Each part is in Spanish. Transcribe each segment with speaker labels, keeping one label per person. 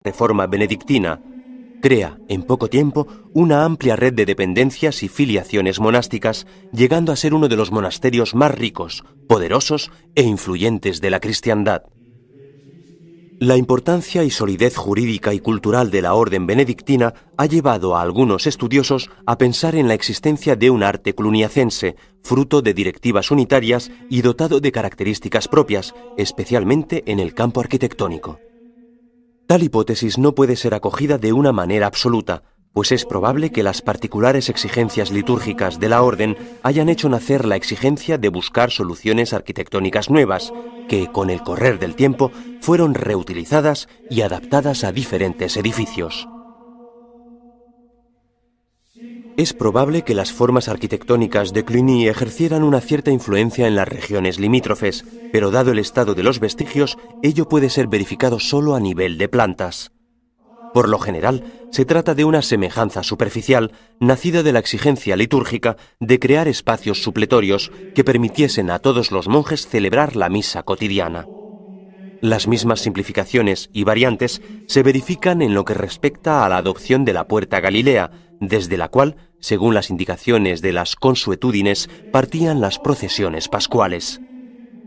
Speaker 1: Reforma benedictina crea, en poco tiempo, una amplia red de dependencias y filiaciones monásticas, llegando a ser uno de los monasterios más ricos, poderosos e influyentes de la cristiandad. La importancia y solidez jurídica y cultural de la orden benedictina ha llevado a algunos estudiosos a pensar en la existencia de un arte cluniacense, fruto de directivas unitarias y dotado de características propias, especialmente en el campo arquitectónico. Tal hipótesis no puede ser acogida de una manera absoluta, pues es probable que las particulares exigencias litúrgicas de la orden hayan hecho nacer la exigencia de buscar soluciones arquitectónicas nuevas, que, con el correr del tiempo, fueron reutilizadas y adaptadas a diferentes edificios. Es probable que las formas arquitectónicas de Cluny ejercieran una cierta influencia en las regiones limítrofes, pero dado el estado de los vestigios, ello puede ser verificado solo a nivel de plantas. Por lo general, se trata de una semejanza superficial, nacida de la exigencia litúrgica de crear espacios supletorios que permitiesen a todos los monjes celebrar la misa cotidiana. Las mismas simplificaciones y variantes se verifican en lo que respecta a la adopción de la Puerta Galilea, desde la cual, según las indicaciones de las consuetudines, partían las procesiones pascuales.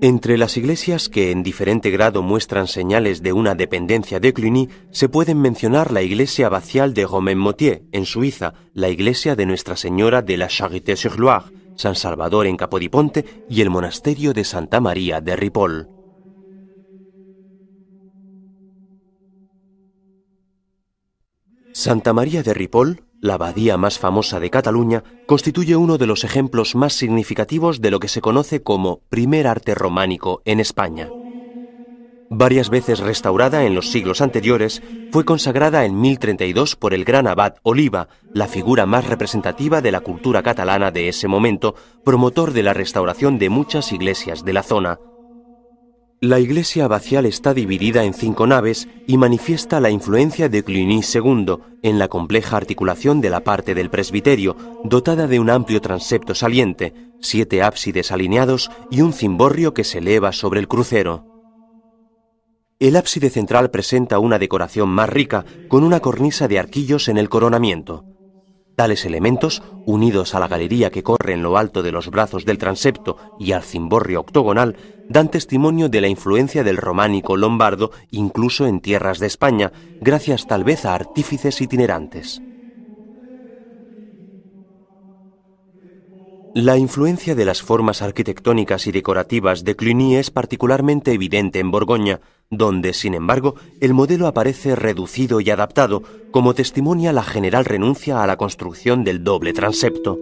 Speaker 1: Entre las iglesias que en diferente grado muestran señales de una dependencia de Cluny, se pueden mencionar la iglesia abacial de Romainmôtier, en Suiza, la iglesia de Nuestra Señora de la Charité-sur-Loire, San Salvador en Capodiponte y el monasterio de Santa María de Ripoll. Santa María de Ripoll, la abadía más famosa de Cataluña, constituye uno de los ejemplos más significativos de lo que se conoce como primer arte románico en España. Varias veces restaurada en los siglos anteriores, fue consagrada en 1032 por el gran abad Oliva, la figura más representativa de la cultura catalana de ese momento, promotor de la restauración de muchas iglesias de la zona. La iglesia abacial está dividida en 5 naves y manifiesta la influencia de Cluny II en la compleja articulación de la parte del presbiterio, dotada de un amplio transepto saliente, 7 ábsides alineados y un cimborrio que se eleva sobre el crucero. El ábside central presenta una decoración más rica, con una cornisa de arquillos en el coronamiento. Tales elementos, unidos a la galería que corre en lo alto de los brazos del transepto y al cimborrio octogonal, dan testimonio de la influencia del románico lombardo incluso en tierras de España, gracias tal vez a artífices itinerantes. La influencia de las formas arquitectónicas y decorativas de Cluny es particularmente evidente en Borgoña, donde, sin embargo, el modelo aparece reducido y adaptado, como testimonia la general renuncia a la construcción del doble transepto.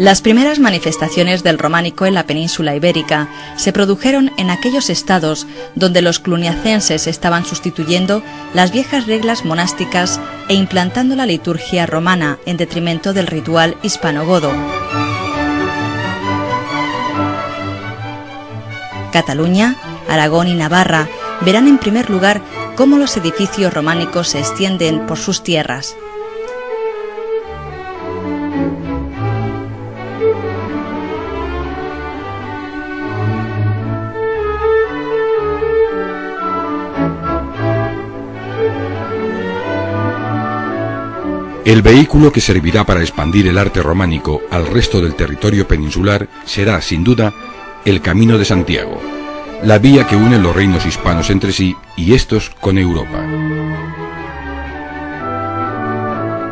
Speaker 2: Las primeras manifestaciones del románico en la península ibérica se produjeron en aquellos estados donde los cluniacenses estaban sustituyendo las viejas reglas monásticas e implantando la liturgia romana en detrimento del ritual hispano-godo. Cataluña, Aragón y Navarra verán en primer lugar cómo los edificios románicos se extienden por sus tierras.
Speaker 3: El vehículo que servirá para expandir el arte románico al resto del territorio peninsular será, sin duda, el Camino de Santiago, la vía que une los reinos hispanos entre sí y estos con Europa.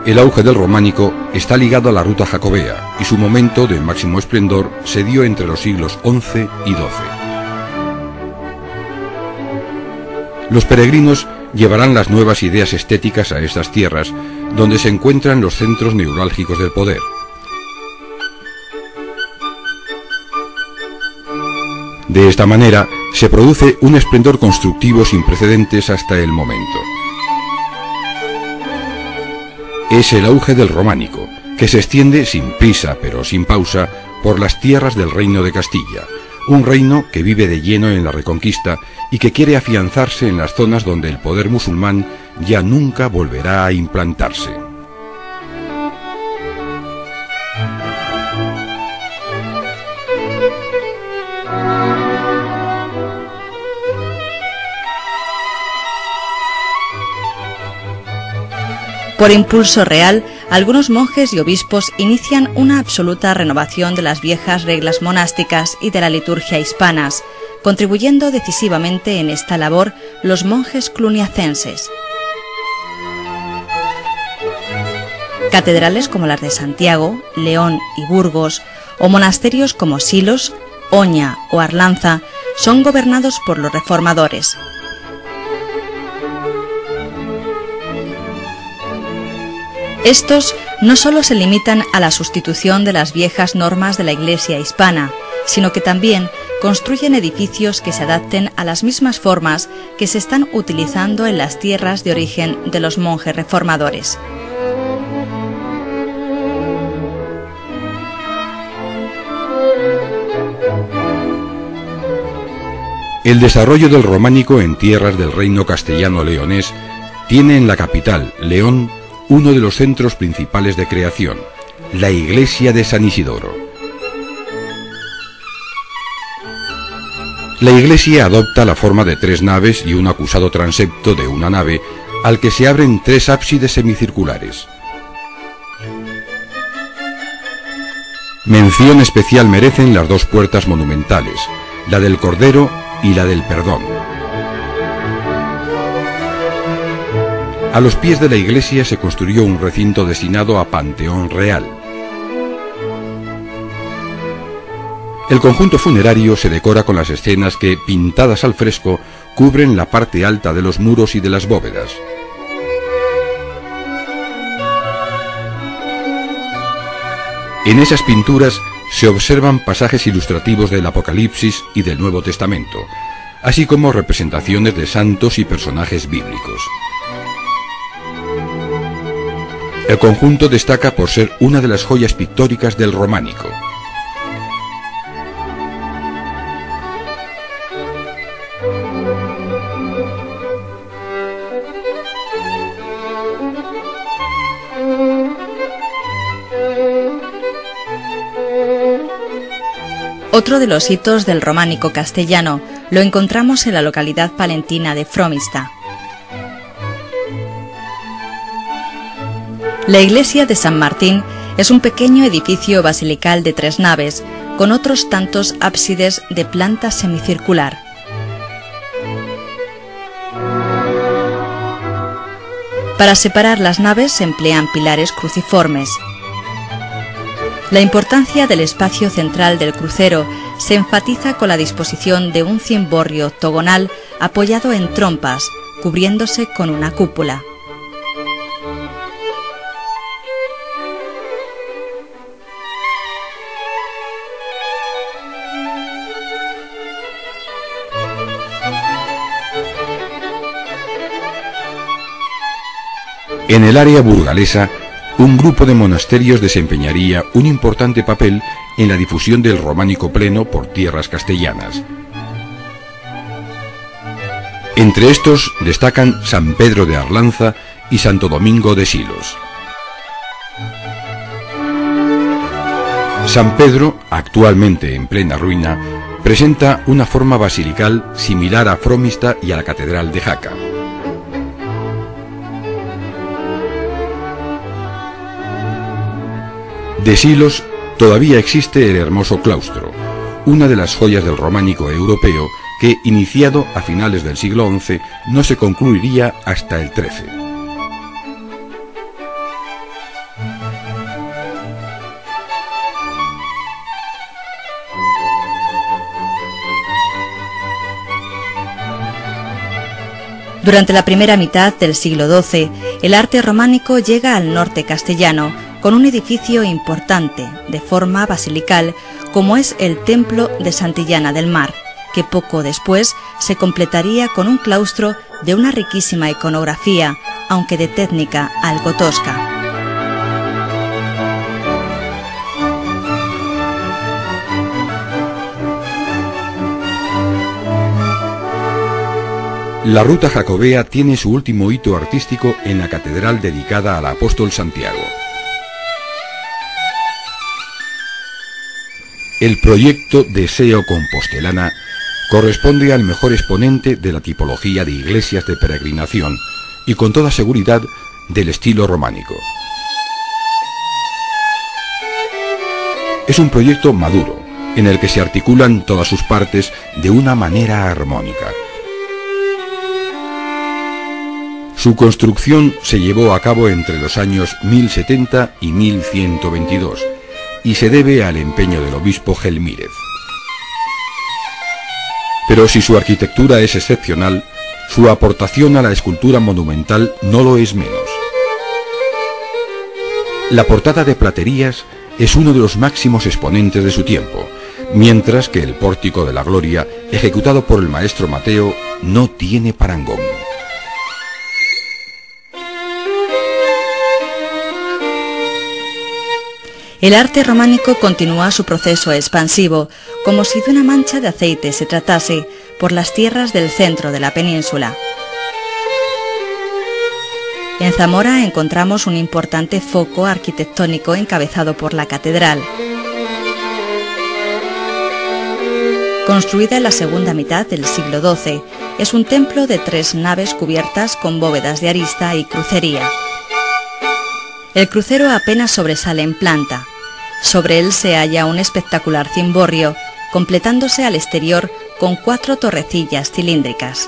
Speaker 3: El auge del románico está ligado a la ruta jacobea y su momento de máximo esplendor se dio entre los siglos XI y XII. Los peregrinos llevarán las nuevas ideas estéticas a estas tierras, donde se encuentran los centros neurálgicos del poder. De esta manera, se produce un esplendor constructivo sin precedentes hasta el momento. Es el auge del románico, que se extiende sin prisa pero sin pausa por las tierras del Reino de Castilla, un reino que vive de lleno en la Reconquista y que quiere afianzarse en las zonas donde el poder musulmán ya nunca volverá a implantarse.
Speaker 2: Por impulso real, algunos monjes y obispos inician una absoluta renovación de las viejas reglas monásticas y de la liturgia hispanas, contribuyendo decisivamente en esta labor los monjes cluniacenses. Catedrales como las de Santiago, León y Burgos, o monasterios como Silos, Oña o Arlanza, son gobernados por los reformadores. Estos no solo se limitan a la sustitución de las viejas normas de la Iglesia hispana, sino que también construyen edificios que se adapten a las mismas formas que se están utilizando en las tierras de origen de los monjes reformadores.
Speaker 3: El desarrollo del románico en tierras del reino castellano-leonés tiene en la capital, León, uno de los centros principales de creación, la iglesia de San Isidoro. La iglesia adopta la forma de 3 naves y un acusado transepto de una nave, al que se abren 3 ábsides semicirculares. Mención especial merecen las 2 puertas monumentales, la del Cordero y la del Perdón. A los pies de la iglesia se construyó un recinto destinado a Panteón Real. El conjunto funerario se decora con las escenas que, pintadas al fresco, cubren la parte alta de los muros y de las bóvedas. En esas pinturas se observan pasajes ilustrativos del Apocalipsis y del Nuevo Testamento, así como representaciones de santos y personajes bíblicos. El conjunto destaca por ser una de las joyas pictóricas del románico.
Speaker 2: Otro de los hitos del románico castellano lo encontramos en la localidad palentina de Fromista. La iglesia de San Martín es un pequeño edificio basilical de 3 naves, con otros tantos ábsides de planta semicircular. Para separar las naves se emplean pilares cruciformes. La importancia del espacio central del crucero se enfatiza con la disposición de un cimborrio octogonal apoyado en trompas, cubriéndose con una cúpula.
Speaker 3: En el área burgalesa, un grupo de monasterios desempeñaría un importante papel en la difusión del románico pleno por tierras castellanas. Entre estos destacan San Pedro de Arlanza y Santo Domingo de Silos. San Pedro, actualmente en plena ruina, presenta una forma basilical similar a Fromista y a la Catedral de Jaca. De Silos todavía existe el hermoso claustro, una de las joyas del románico europeo que, iniciado a finales del siglo XI, no se concluiría hasta el XIII.
Speaker 2: Durante la primera mitad del siglo XII, el arte románico llega al norte castellano con un edificio importante, de forma basilical, como es el Templo de Santillana del Mar, que poco después se completaría con un claustro de una riquísima iconografía, aunque de técnica algo tosca.
Speaker 3: La ruta jacobea tiene su último hito artístico en la catedral dedicada al apóstol Santiago. El proyecto Deseo Compostelana corresponde al mejor exponente de la tipología de iglesias de peregrinación y con toda seguridad del estilo románico. Es un proyecto maduro, en el que se articulan todas sus partes de una manera armónica. Su construcción se llevó a cabo entre los años 1070 y 1122 y se debe al empeño del obispo Gelmírez. Pero si su arquitectura es excepcional, su aportación a la escultura monumental no lo es menos. La portada de platerías es uno de los máximos exponentes de su tiempo, mientras que el pórtico de la Gloria, ejecutado por el maestro Mateo, no tiene parangón.
Speaker 2: El arte románico continúa su proceso expansivo, como si de una mancha de aceite se tratase, por las tierras del centro de la península. En Zamora encontramos un importante foco arquitectónico encabezado por la catedral. Construida en la segunda mitad del siglo XII, es un templo de 3 naves cubiertas con bóvedas de arista y crucería. El crucero apenas sobresale en planta. Sobre él se halla un espectacular cimborrio, completándose al exterior con 4 torrecillas cilíndricas.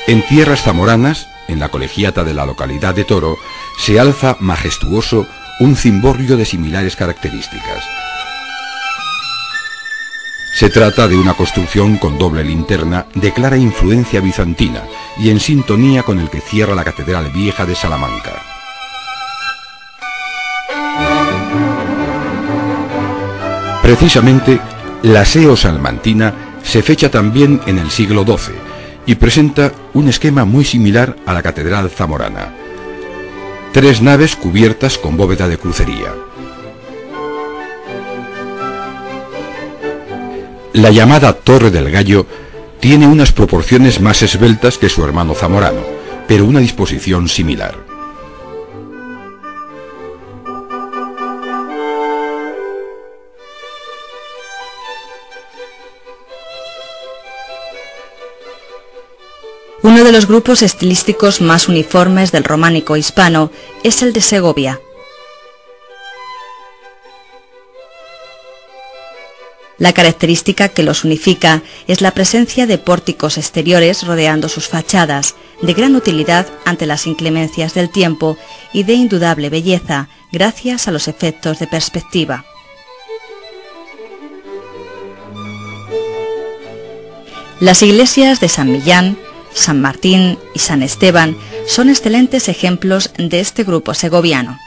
Speaker 3: En tierras zamoranas, en la colegiata de la localidad de Toro, se alza majestuoso un cimborrio de similares características. Se trata de una construcción con doble linterna de clara influencia bizantina y en sintonía con el que cierra la Catedral Vieja de Salamanca. Precisamente, la seo salmantina se fecha también en el siglo XII y presenta un esquema muy similar a la Catedral zamorana. 3 naves cubiertas con bóveda de crucería. La llamada Torre del Gallo tiene unas proporciones más esbeltas que su hermano zamorano, pero una disposición similar.
Speaker 2: Uno de los grupos estilísticos más uniformes del románico hispano es el de Segovia. La característica que los unifica es la presencia de pórticos exteriores rodeando sus fachadas, de gran utilidad ante las inclemencias del tiempo y de indudable belleza gracias a los efectos de perspectiva. Las iglesias de San Millán, San Martín y San Esteban son excelentes ejemplos de este grupo segoviano.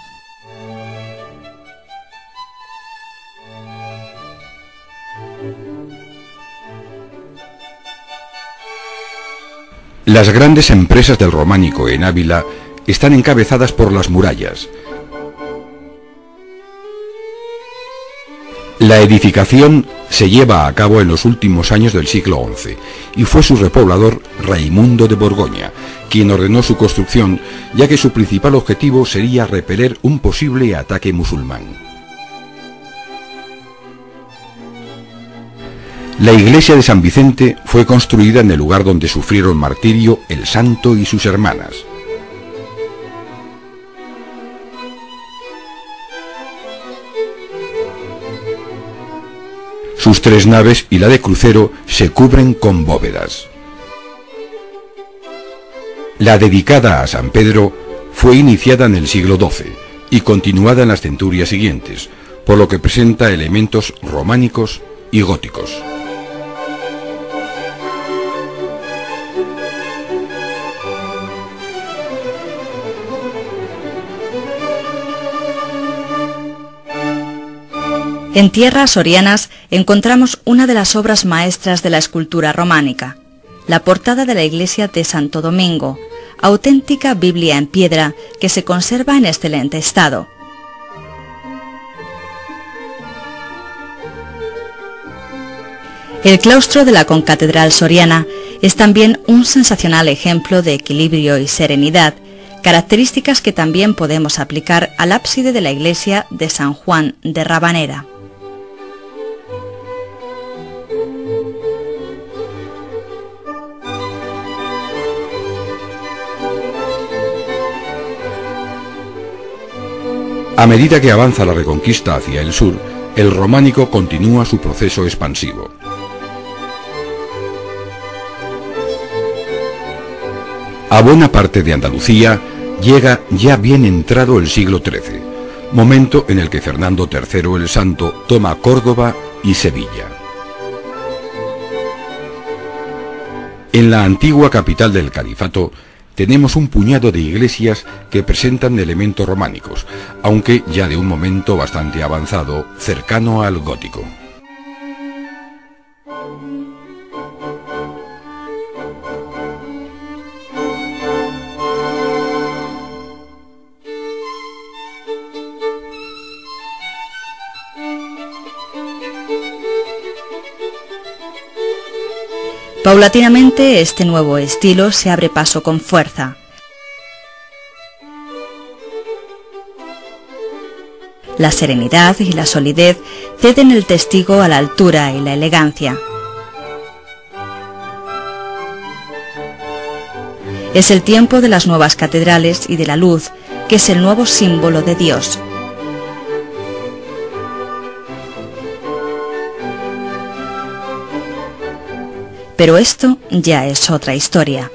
Speaker 3: Las grandes empresas del románico en Ávila están encabezadas por las murallas. La edificación se lleva a cabo en los últimos años del siglo XI y fue su repoblador Raimundo de Borgoña, quien ordenó su construcción, ya que su principal objetivo sería repeler un posible ataque musulmán. La iglesia de San Vicente fue construida en el lugar donde sufrieron martirio el santo y sus hermanas. Sus 3 naves y la de crucero se cubren con bóvedas. La dedicada a San Pedro fue iniciada en el siglo XII y continuada en las centurias siguientes, por lo que presenta elementos románicos y góticos.
Speaker 2: En tierras sorianas encontramos una de las obras maestras de la escultura románica, la portada de la iglesia de Santo Domingo, auténtica Biblia en piedra que se conserva en excelente estado. El claustro de la concatedral soriana es también un sensacional ejemplo de equilibrio y serenidad, características que también podemos aplicar al ábside de la iglesia de San Juan de Rabanera.
Speaker 3: A medida que avanza la Reconquista hacia el sur, el románico continúa su proceso expansivo. A buena parte de Andalucía llega ya bien entrado el siglo XIII, momento en el que Fernando III el Santo toma Córdoba y Sevilla. En la antigua capital del califato tenemos un puñado de iglesias que presentan elementos románicos, aunque ya de un momento bastante avanzado, cercano al gótico.
Speaker 2: Paulatinamente este nuevo estilo se abre paso con fuerza. La serenidad y la solidez ceden el testigo a la altura y la elegancia. Es el tiempo de las nuevas catedrales y de la luz, que es el nuevo símbolo de Dios. Pero esto ya es otra historia.